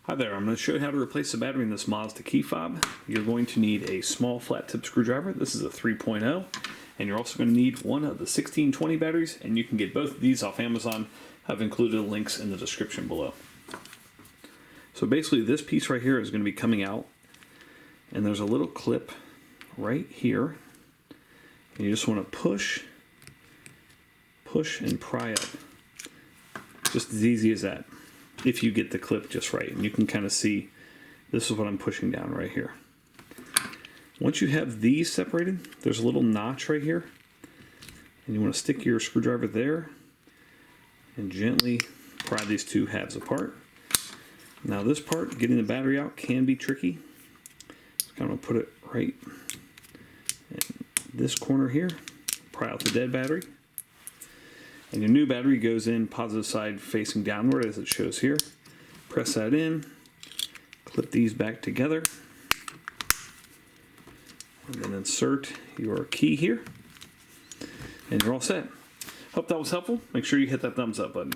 Hi there, I'm going to show you how to replace the battery in this Mazda key fob. You're going to need a small flat tip screwdriver. This is a 3.0, and you're also going to need one of the 1620 batteries, and you can get both of these off Amazon. I've included links in the description below. So basically this piece right here is going to be coming out, and there's a little clip right here, and you just want to push and pry up. Just as easy as that, if you get the clip just right. And you can kind of see, this is what I'm pushing down right here. Once you have these separated, there's a little notch right here, and you want to stick your screwdriver there and gently pry these two halves apart. Now this part, getting the battery out, can be tricky. So I'm going to put it right in this corner here, pry out the dead battery. And your new battery goes in positive side facing downward as it shows here. Press that in, clip these back together, and then insert your key here, and you're all set. Hope that was helpful. Make sure you hit that thumbs up button.